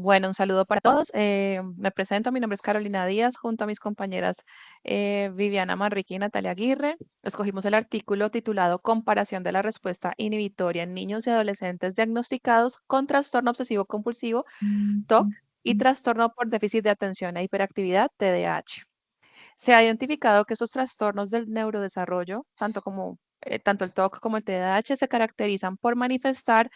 Bueno, un saludo para todos. Me presento, mi nombre es Carolina Díaz, junto a mis compañeras Viviana Manrique y Natalia Aguirre. Escogimos el artículo titulado Comparación de la respuesta inhibitoria en niños y adolescentes diagnosticados con trastorno obsesivo compulsivo, TOC, y trastorno por déficit de atención e hiperactividad, TDAH. Se ha identificado que estos trastornos del neurodesarrollo, tanto el TOC como el TDAH, se caracterizan por manifestar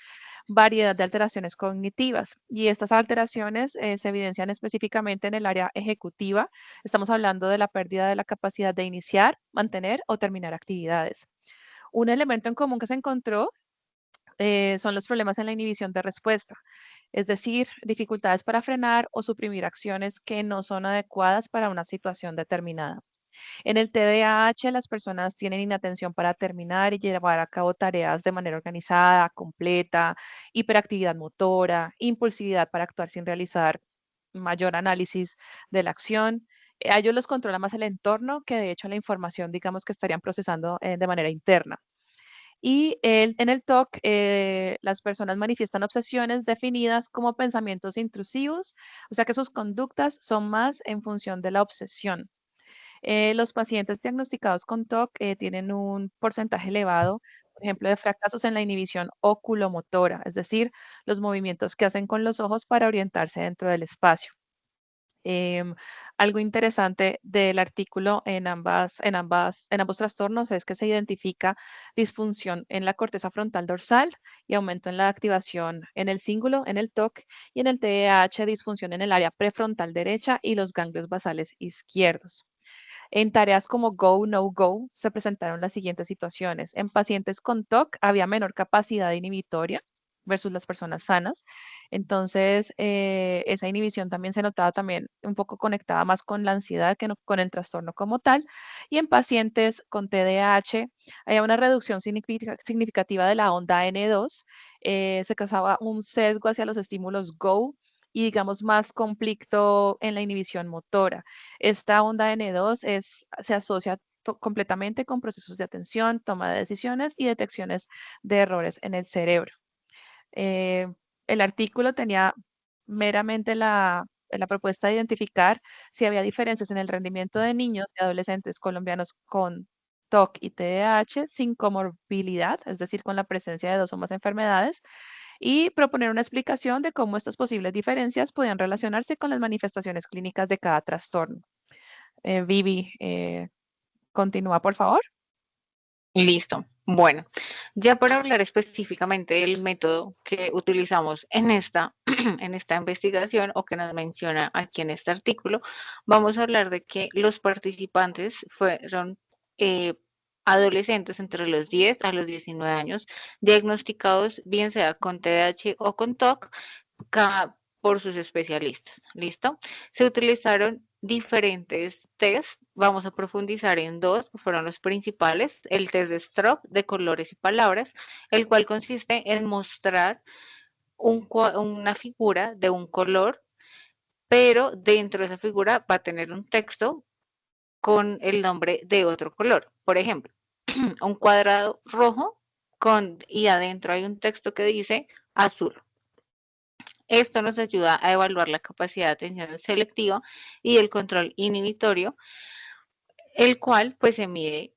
variedad de alteraciones cognitivas y estas alteraciones se evidencian específicamente en el área ejecutiva. Estamos hablando de la pérdida de la capacidad de iniciar, mantener o terminar actividades. Un elemento en común que se encontró son los problemas en la inhibición de respuesta, es decir, dificultades para frenar o suprimir acciones que no son adecuadas para una situación determinada. En el TDAH, las personas tienen inatención para terminar y llevar a cabo tareas de manera organizada, completa, hiperactividad motora, impulsividad para actuar sin realizar mayor análisis de la acción. A ellos los controla más el entorno que de hecho la información, digamos, que estarían procesando de manera interna. En el TOC, las personas manifiestan obsesiones definidas como pensamientos intrusivos, o sea que sus conductas son más en función de la obsesión. Los pacientes diagnosticados con TOC tienen un porcentaje elevado, por ejemplo, de fracasos en la inhibición oculomotora, es decir, los movimientos que hacen con los ojos para orientarse dentro del espacio. Em, Algo interesante del artículo en ambos trastornos es que se identifica disfunción en la corteza frontal dorsal y aumento en la activación en el cíngulo, en el TOC, y en el TDAH disfunción en el área prefrontal derecha y los ganglios basales izquierdos. En tareas como Go, No Go, se presentaron las siguientes situaciones. En pacientes con TOC había menor capacidad inhibitoria versus las personas sanas. Entonces, esa inhibición también se notaba también un poco conectada más con la ansiedad que con el trastorno como tal. Y en pacientes con TDAH había una reducción significativa de la onda N2. Se causaba un sesgo hacia los estímulos Go y digamos más conflicto en la inhibición motora. Esta onda N2 se asocia completamente con procesos de atención, toma de decisiones y detecciones de errores en el cerebro. Eh, el artículo tenía meramente la propuesta de identificar si había diferencias en el rendimiento de niños y adolescentes colombianos con TOC y TDAH sin comorbilidad, es decir, con la presencia de dos o más enfermedades, y proponer una explicación de cómo estas posibles diferencias podían relacionarse con las manifestaciones clínicas de cada trastorno. Vivi, continúa, por favor. Listo. Bueno, ya para hablar específicamente del método que utilizamos en esta, en esta investigación o que nos menciona aquí en este artículo, vamos a hablar de que los participantes fueron eh, adolescentes entre los 10 a los 19 años, diagnosticados bien sea con TDAH o con TOC, por sus especialistas. ¿Listo? Se utilizaron diferentes test. Vamos a profundizar en dos, que fueron los principales. El test de Stroop de colores y palabras, el cual consiste en mostrar una figura de un color, pero dentro de esa figura va a tener un texto con el nombre de otro color. Por ejemplo, un cuadrado rojo y adentro hay un texto que dice azul. Esto nos ayuda a evaluar la capacidad de atención selectiva y el control inhibitorio, el cual pues se mide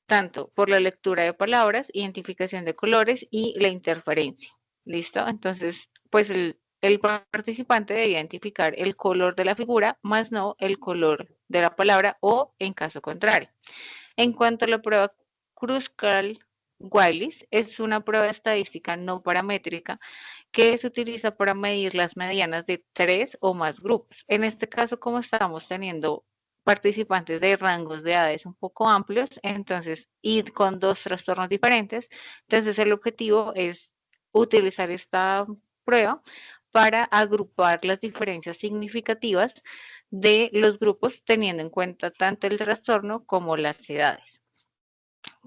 tanto por la lectura de palabras, identificación de colores y la interferencia. ¿Listo? Entonces, pues el participante debe identificar el color de la figura, más no el color de la palabra o en caso contrario. En cuanto a la prueba Kruskal-Wallis, es una prueba estadística no paramétrica que se utiliza para medir las medianas de tres o más grupos. En este caso, como estamos teniendo participantes de rangos de edades un poco amplios, entonces, y con dos trastornos diferentes, entonces el objetivo es utilizar esta prueba para agrupar las diferencias significativas de los grupos teniendo en cuenta tanto el trastorno como las edades.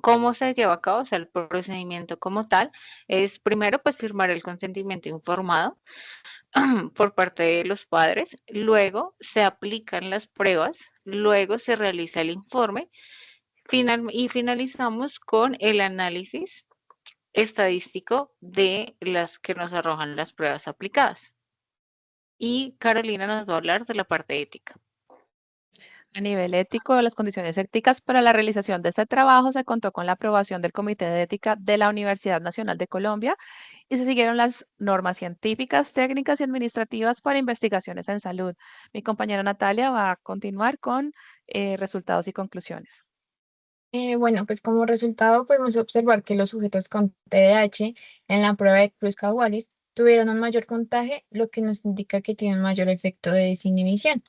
¿Cómo se lleva a cabo? O sea, el procedimiento como tal es primero pues firmar el consentimiento informado por parte de los padres, luego se aplican las pruebas, luego se realiza el informe y finalizamos con el análisis estadístico de las que nos arrojan las pruebas aplicadas. y Carolina nos va a hablar de la parte ética. A nivel ético, las condiciones éticas para la realización de este trabajo se contó con la aprobación del Comité de Ética de la Universidad Nacional de Colombia y se siguieron las normas científicas, técnicas y administrativas para investigaciones en salud. Mi compañera Natalia va a continuar con resultados y conclusiones. Bueno, pues como resultado podemos observar que los sujetos con TDAH en la prueba de Kruskal-Wallis tuvieron un mayor puntaje, lo que nos indica que tienen un mayor efecto de desinhibición,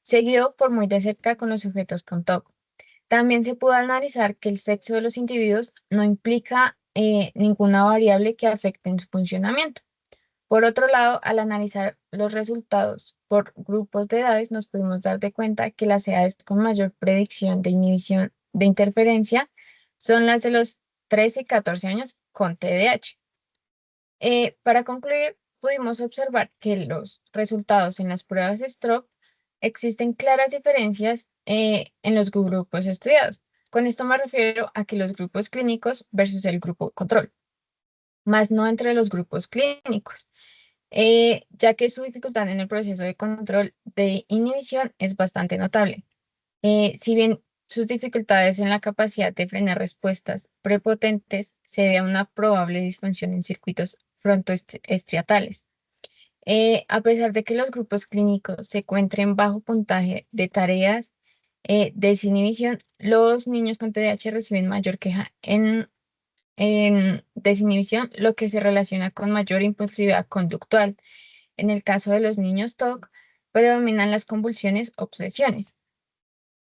seguido por muy de cerca con los sujetos con TOC. También se pudo analizar que el sexo de los individuos no implica ninguna variable que afecte en su funcionamiento. Por otro lado, al analizar los resultados por grupos de edades, nos pudimos dar de cuenta que las edades con mayor predicción de inhibición de interferencia son las de los 13 y 14 años con TDAH. Para concluir, pudimos observar que los resultados en las pruebas STROB existen claras diferencias en los grupos estudiados. Con esto me refiero a que los grupos clínicos versus el grupo control, más no entre los grupos clínicos, ya que su dificultad en el proceso de control de inhibición es bastante notable. Si bien sus dificultades en la capacidad de frenar respuestas prepotentes se debe a una probable disfunción en circuitos frontoestriatales. A pesar de que los grupos clínicos se encuentren bajo puntaje de tareas de desinhibición, los niños con TDAH reciben mayor queja en desinhibición, lo que se relaciona con mayor impulsividad conductual. En el caso de los niños TOC, predominan las convulsiones, obsesiones.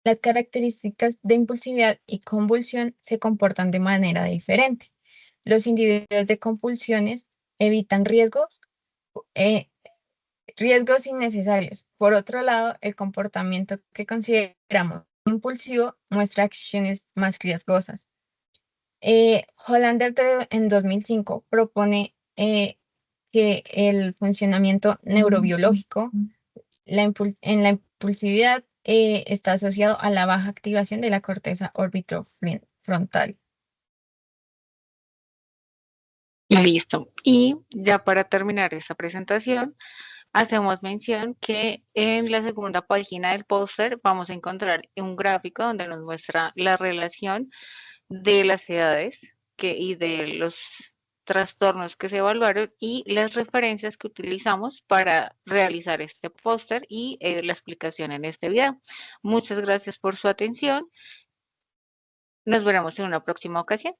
Las características de impulsividad y convulsión se comportan de manera diferente. Los individuos de compulsiones evitan eh, riesgos innecesarios. Por otro lado, el comportamiento que consideramos impulsivo muestra acciones más riesgosas. Hollander en 2005 propone que el funcionamiento neurobiológico en la impulsividad está asociado a la baja activación de la corteza orbitofrontal. Listo. Y ya para terminar esta presentación, hacemos mención que en la segunda página del póster vamos a encontrar un gráfico donde nos muestra la relación de las edades y de los trastornos que se evaluaron y las referencias que utilizamos para realizar este póster y la explicación en este video. Muchas gracias por su atención. Nos veremos en una próxima ocasión.